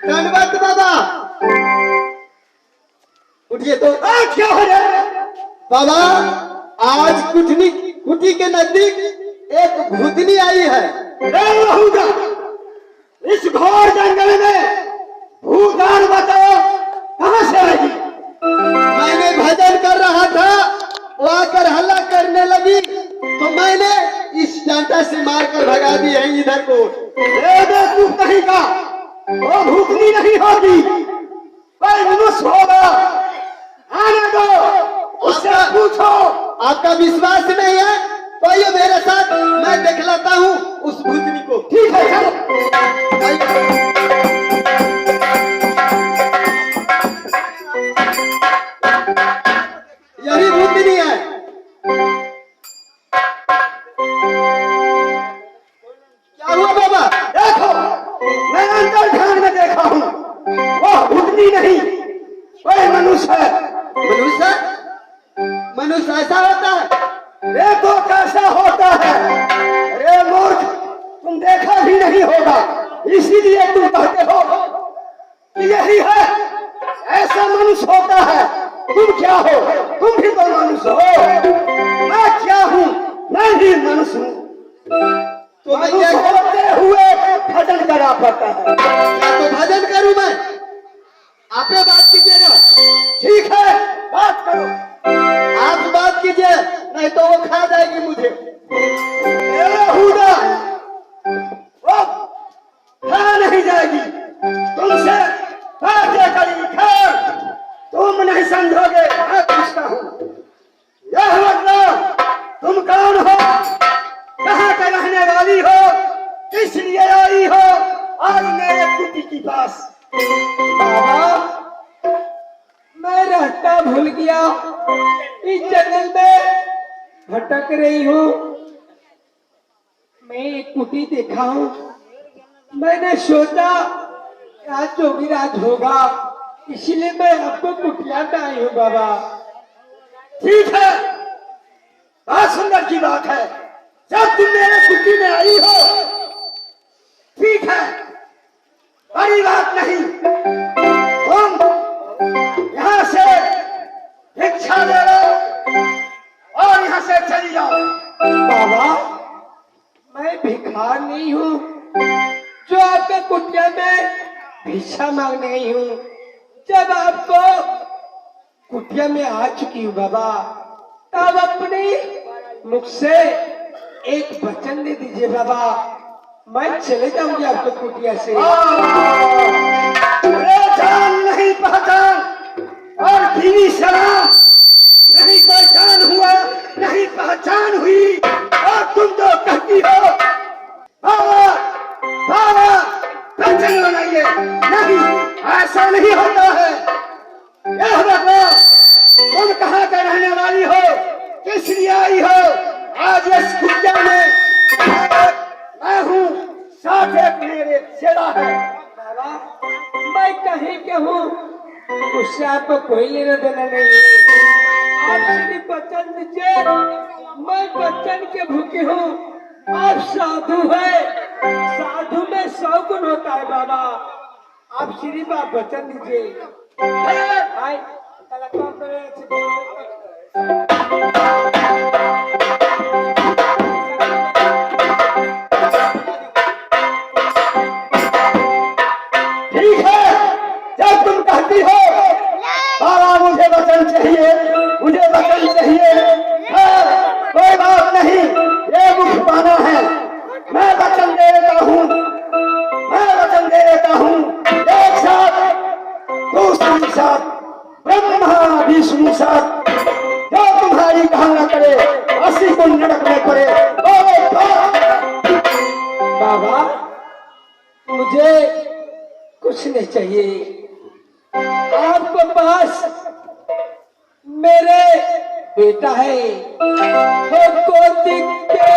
धन्यवाद बाबा। उठिए तो। क्या हो रहा है बाबा, आज कुटी के नजदीक एक भूतनी आई है। इस घोर जंगल में भूतान बताओ कहां से आएगी? मैंने भजन कर रहा था, वो आकर हल्ला करने लगी तो मैंने इस डंडा से मारकर भगा दी है इधर को। तू कहीं का वो भूतनी नहीं होगी, कोई मनुष्य होगा। आने दो, उससे पूछो। आपका विश्वास नहीं है तो ये मेरे साथ, मैं दिखलाता हूँ उस भूतनी को। ठीक है, चलो। यही भूतनी है। क्या हुआ बाबा? देखो, मैं अंदर ध्यान में देखा हूँ, वो भूतनी नहीं, कोई मनुष्य है। मनुष्य? मनुष्य ऐसा होता है? देखो कैसा होता है। अरे मूर्ख, तुम देखा भी नहीं होगा, इसीलिए तुम कहते हो कि यही है। ऐसा मनुष्य होता है। तुम क्या हो? तुम भी तो मनुष्य हो। मैं क्या हूँ? मैं भी मनुष्य हूँ। तो मैं मनुष्य क्या होते हुए भजन करा पड़ता है। तो भजन करूं मैं? आपे बात कीजिएगा। ठीक है, बात करो। आप बात कीजिए, नहीं तो वो खा जाएगी मुझे। हुदा, वो खा नहीं जाएगी, तुमसे बातें करेगी। खैर, तुम नहीं समझोगे, मैं पूछता हूँ। यह मतलब तुम कौन हो? कहाँ के रहने वाली हो? किस लिए आई हो आज मेरे कुटी के पास? बाबा, मैं रास्ता भूल गया, इस जंगल में भटक रही हूँ। मैं एक कुटी देखा हूँ, मैंने सोचा आज जोगीराज होगा, इसलिए मैं आपको कुटिया में आई हूँ बाबा। ठीक है, बहुत सुंदर की बात है। जब तुम मेरे कुटी में आई हो, ठीक है, बड़ी बात नहीं। तुम यहाँ से भिक्षा ले लो और यहाँ से चली जाओ। बाबा, मैं भिखार नहीं हूँ जो आपके कुटिया में भिक्षा मांगने आई हूँ। जब आपको कुटिया में आ चुकी हूँ बाबा, तब अपने मुख से एक वचन दे दीजिए बाबा, मैं चले जाऊंगी आपके कुटिया से। अरे जान नहीं पहचान और दीनी सलाम नहीं पहचान हुआ, नहीं पहचान हुई, और तुम तो कहती हो बाबा बाबा वचन बनाइए। नहीं, ऐसा नहीं होता है। यह बताओ, तुम कहाँ के रहने वाली हो? किस लिए आई हो आज इस कुटिया में? मैं हूँ, साथ एक मेरे सेरा है। बाबा, मैं कहीं के हूँ, उससे आपको कोई लेना देना नहीं है। आप सिर्फ वचन दीजिए, मैं वचन के भूखी हूँ। आप साधु है, साधु में 100 गुण होता है बाबा। आप सिर्फ आप वचन दीजिए। आए, कलाकार करे ठीक है, जब तुम कहती हो बाबा मुझे वचन चाहिए, मुझे वचन चाहिए, खैर कोई बात नहीं, ये मुख पाना है। मैं वचन दे देता हूँ, मैं वचन दे देता हूँ। एक साथ, दूसरी साथ, ब्रह्मा विष्णु साथ, जो तुम्हारी कहना करे, 80 को नरक में पड़े। बाबा, मुझे कुछ नहीं चाहिए। आपके पास मेरे बेटा है, हमको दिखे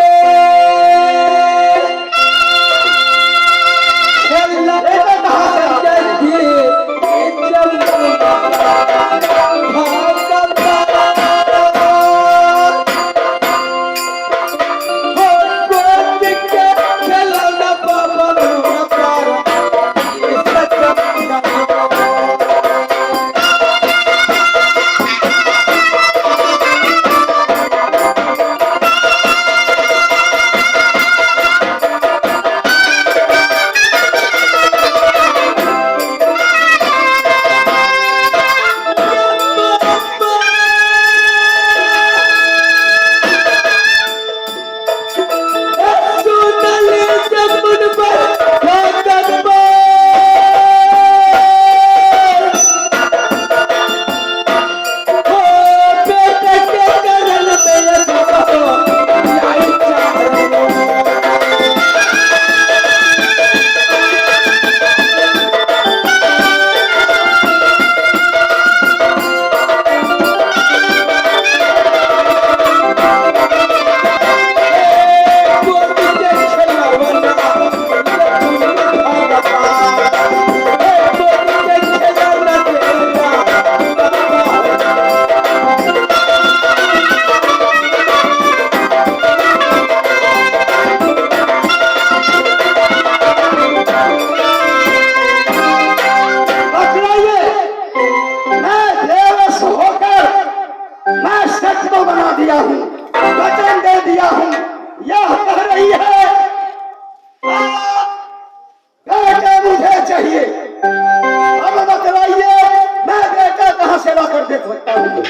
सकता हूँ।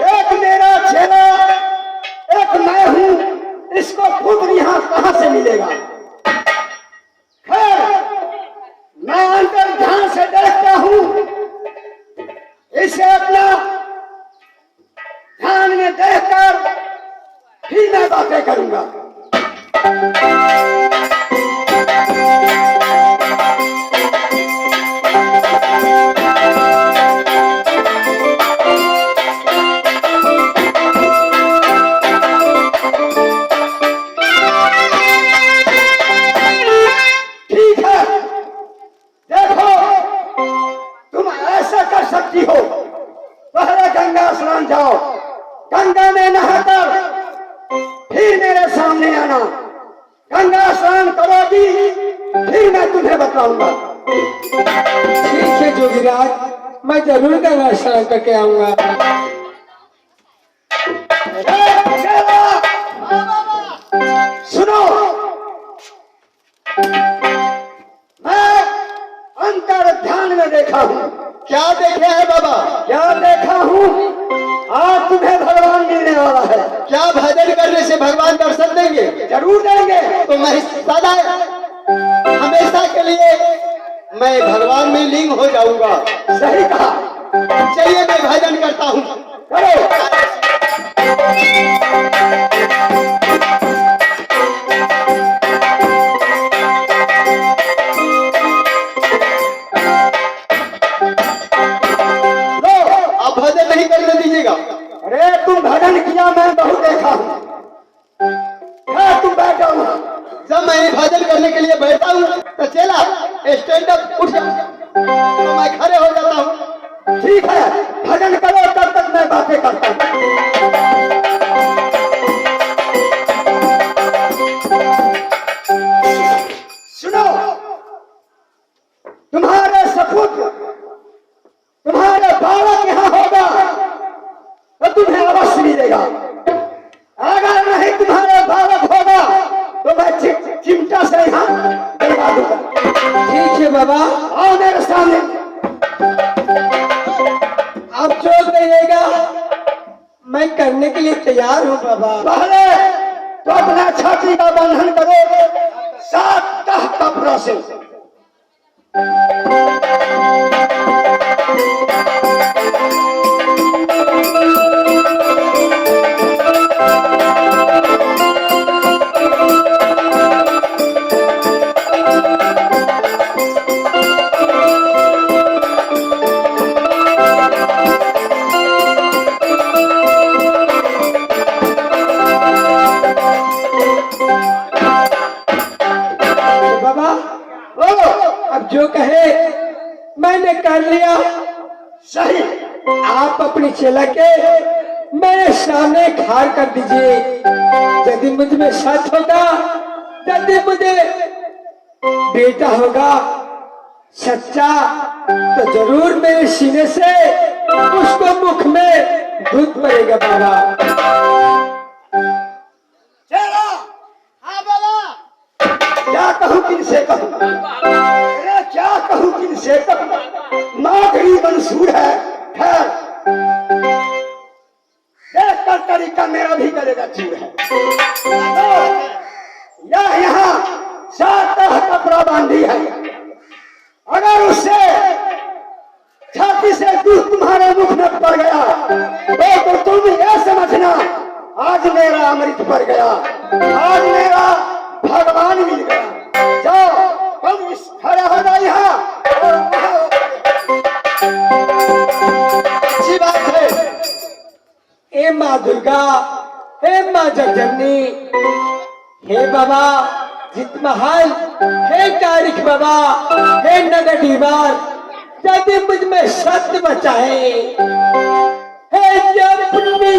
एक मेरा चेला, एक मैं हूँ, इसको पुत्र यहाँ कहाँ से मिलेगा? खैर, मैं अंतर ध्यान से देखता हूँ, इसे अपना ध्यान में देखकर फिर मैं बातें करूंगा। ठीक है, देखो तुम ऐसा कर सकती हो, पहले गंगा स्नान जाओ, गंगा में नहाकर फिर मेरे सामने आना। गंगा स्नान करोगी फिर मैं तुम्हें बताऊंगा। ठीक है जोगिराज, मैं जरूर गंगा स्नान करके आऊंगा। सुनो, मैं अंतर ध्यान में देखा हूँ। क्या देखे है बाबा? क्या देखा हूँ? आज तुम्हें भगवान मिलने वाला है। क्या भजन करने से भगवान दर्शन देंगे? जरूर देंगे। तो मैं सदा हमेशा के लिए मैं भगवान में लीन हो जाऊंगा। सही कहा। चलिए मैं भजन करता हूँ। करो। आप भजन नहीं करने दीजिएगा। अरे तुम भजन किया मैं बहुत देखा हूँ। तुम बैठो वहाँ। जब मैं भजन करने के लिए बैठता हूँ तो चला स्टैंड अप उठ तो मैं खड़े हो जाता हूँ। ठीक है, भजन करो, तब तक मैं बातें करता हूँ। सुनो, तुम्हारे सपुत्र, तुम्हारे बालक यहाँ होगा तो तुम्हें अवश्य मिलेगा। अगर नहीं तुम्हारे बालक होगा तो मैं चिमटा से यहाँ करवा दूंगा। ठीक है बाबा, आओ मेरे सामने। आप जो कहिएगा मैं करने के लिए तैयार हूँ बाबा। पहले तो अपना छाती का बंधन करो 7 कपड़ों से। बाबा बोलो। अब जो कहे मैंने कर लिया। सही। आप अपनी चेला के मेरे सामने खार कर दीजिए। यदि मुझ में सच होगा, यदि मुझे बेटा होगा सच्चा, तो जरूर मेरे सीने से उसको मुख में दूध पड़ेगा बाबा। चलो। हाँ बाबा। क्या कहूँ किनसे कहूँ? अरे क्या कहूँ किनसे कहूँ? माधुरी मंसूर है। खैर, देखकर तरीका मेरा भी करेगा चूर है। यह यहाँ 7 कपड़ा बांधी है। अगर उससे छाती से दूध तुम्हारे मुख में पड़ गया तो तुम यह समझना आज मेरा अमृत पड़ गया, आज मेरा भगवान मिल गया। जाओ तुम इस खड़े हो जाओ यहाँ। अच्छी बात है। हे माँ दुर्गा, हे माँ जगजननी, हे बाबा जितमहल, हे तारिक बाबा, हे नगर दीवार, यदि मुझ में सत्य बचाए, हे जपनी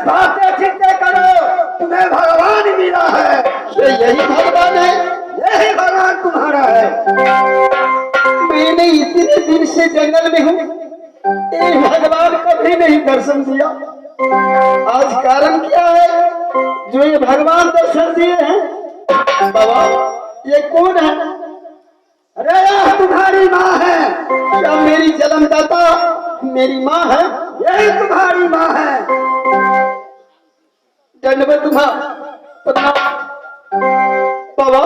बातें चिंते करो, तुम्हें भगवान मिला है। तो यही भगवान है। यही भगवान तुम्हारा है। मैंने इतने दिन से जंगल में हूँ, ये भगवान कभी नहीं दर्शन दिया। आज कारण क्या है जो ये भगवान दर्शन दिए हैं? बाबा ये कौन है? अरे यह तुम्हारी माँ है। क्या मेरी जन्मदाता मेरी माँ है? यही तुम्हारी माँ है। दंडवत प्रणाम। बाबा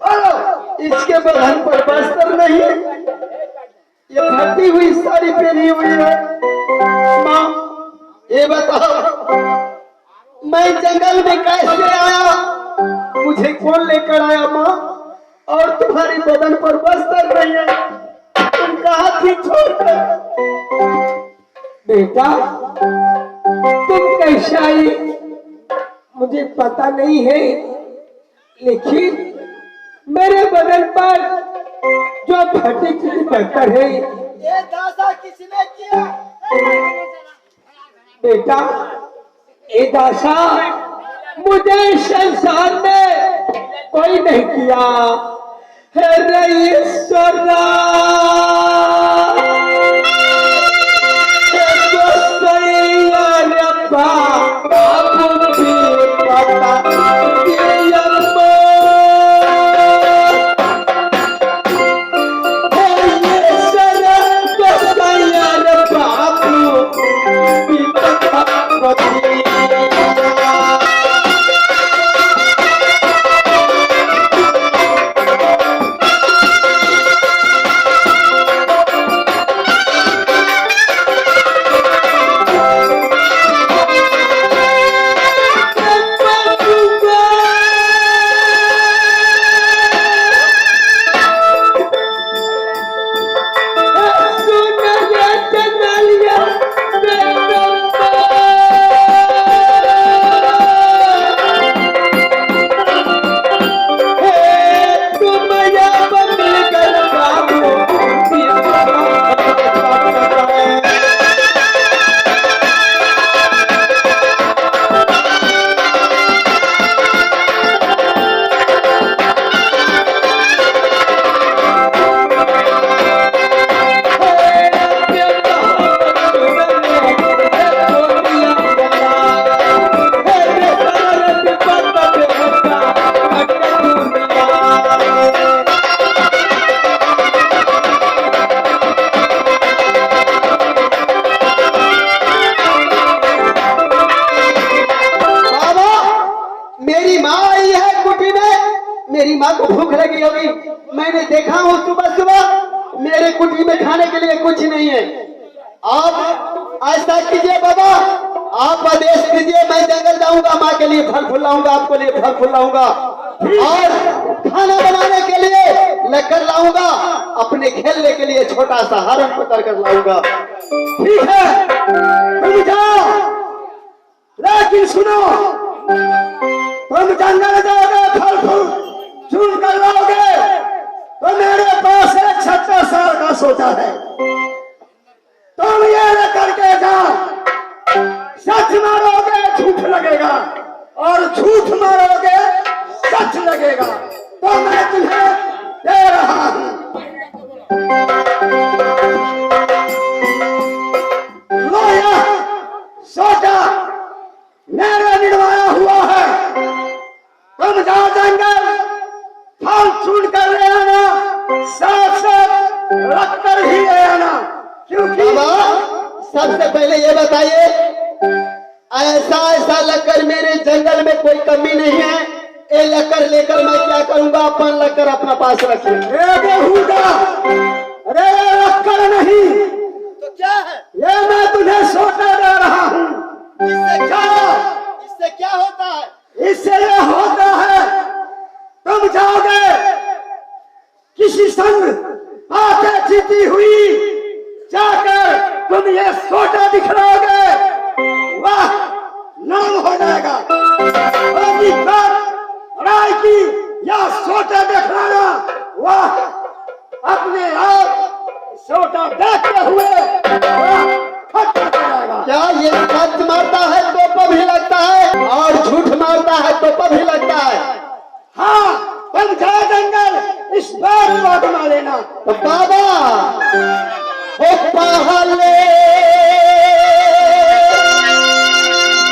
बोलो। इसके बदन पर वस्त्र नहीं है, ये फटी हुई साड़ी पहनी हुई है। माँ ये बताओ मैं जंगल में कैसे आया? मुझे कौन लेकर आया माँ? और तुम्हारी बदन पर वस्त्र नहीं है, तुम कहाँ थी छोड़कर? बेटा तुम कैसे आई मुझे पता नहीं है, लेकिन मेरे बदन पर जो फटी चीज पत्थर है ये दासा किसने किया? बेटा ये दासा मुझे संसार में कोई नहीं किया है। ईश्वरा मेरी माँ को भूख लगी होगी, मैंने देखा हूँ सुबह सुबह मेरे कुटी में खाने के लिए कुछ नहीं है। आप ऐसा कीजिए बाबा, आप आदेश दीजिए, मैं जंगल जाऊंगा, माँ के लिए फल फूल लाऊंगा, आपको लिए फल फूल लाऊंगा और खाना बनाने के लिए लकड़ लाऊंगा, अपने खेलने के लिए छोटा सा हरण पकड़ कर लाऊंगा। ठीक है तुम जाओ, लेकिन सुनो, तुम जंगल जाओगे, फल फूल चुन कर लाओगे, तो मेरे पास एक 70 साल का सोचा है, तुम ये न करके जाओ, सच मारोगे झूठ लगेगा और झूठ मारोगे सच लगेगा, तो मैं तुम्हें दे रहा हूं। लो यह सोचा मेरे निड़वाया हुआ है, तुम जाओ जंगल फल चुन कर ले आना, साथ साथ रख कर ही ले आना, क्योंकि सबसे पहले ये बताइए, ऐसा ऐसा लक्कर मेरे जंगल में कोई कमी नहीं है, ये लक्कर लेकर मैं क्या करूंगा? अपन लक्कर अपना पास रखे। अरे लक्कर नहीं तो क्या है? ये मैं तुझे सोचा दे रहा हूँ। इससे क्या होता है? इससे ये होता है, तुम जाओगे किसी संग बातें जीती हुई, जाकर तुम ये सोटा दिखलाओगे, वाह नाम हो जाएगा। राय की या सोटा दिखलाना, वाह अपने आप सोटा देखते हुए वाह खट जाएगा। क्या ये सच मारता है तो पहले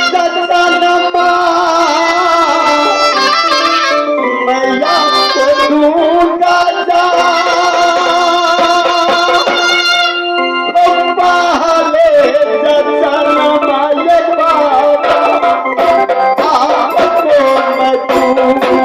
सजनमा मैं आपको दूंगा जा पहले सजनमा ये बाबा आपको मैं दूंगा।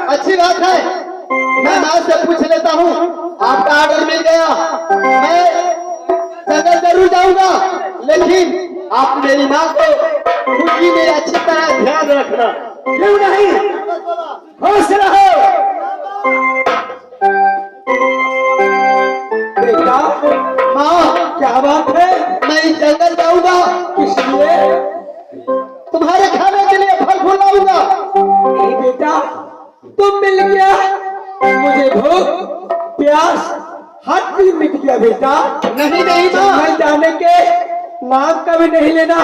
अच्छी बात है, मैं माँ से पूछ लेता हूँ। आपका ऑर्डर मिल गया, मैं जंगल जरूर जाऊंगा, लेकिन आप मेरी माँ को खुशी में अच्छी तरह ध्यान रखना। क्यों नहीं, खुश रहो। बेटा माँ क्या बात है? मैं इस जंगल जाऊंगा, इसलिए तुम्हारे खाने के लिए फल फूल लाऊंगा। नहीं बेटा, तुम मिल गया, मुझे भूख प्यास हर चीज मिट गया बेटा। नहीं नहीं माँ, जंगल जाने के नाम का भी नहीं लेना,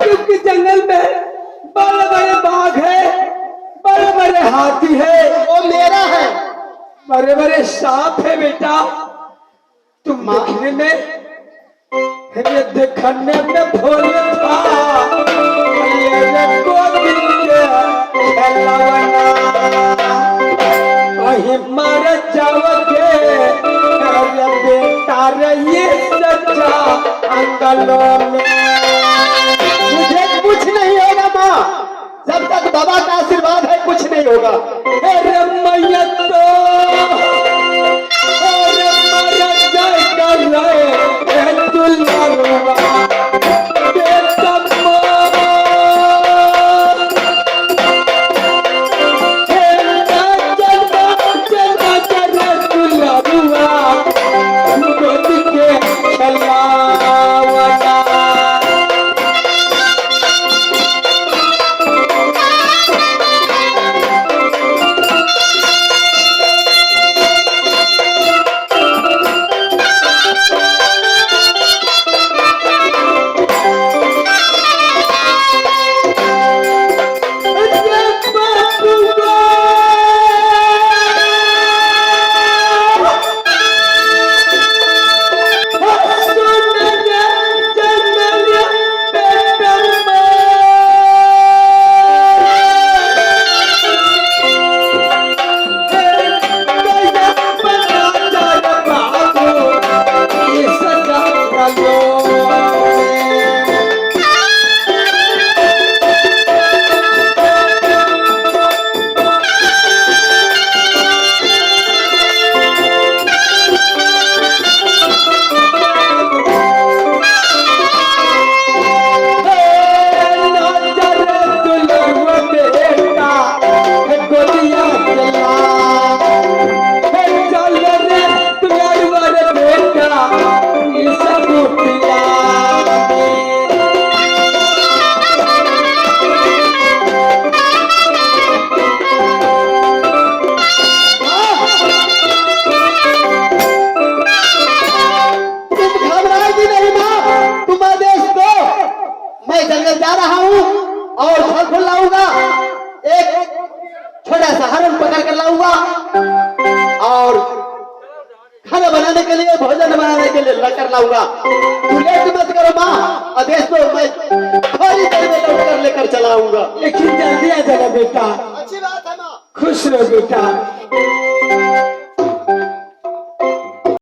क्योंकि जंगल में बड़े बड़े बाघ है, बड़े बड़े हाथी है, वो मेरा है। बड़े बड़े सांप है बेटा। तुम देखने में ये देखने में भोले था, ये गोदी के खेलवना, वही मर जाओगे अरे बेटा रे ये सच्चा अंगलों में। मुझे कुछ नहीं होगा माँ, जब तक बाबा का आशीर्वाद है कुछ नहीं होगा। अरे मैया तो अरे मर जाए कर रहे दुल्हनुआ बेटा खाना बना खाने के लिए, भोजन बनाने के लिए लेकर लाऊंगा। तू लेट मत करो माँ, आदेश दो, मैं थोड़ी देर में लौट कर लेकर चला आऊंगा। लेकिन जल्दी आ जाना बेटा। अच्छी बात है माँ। खुश रहो बेटा।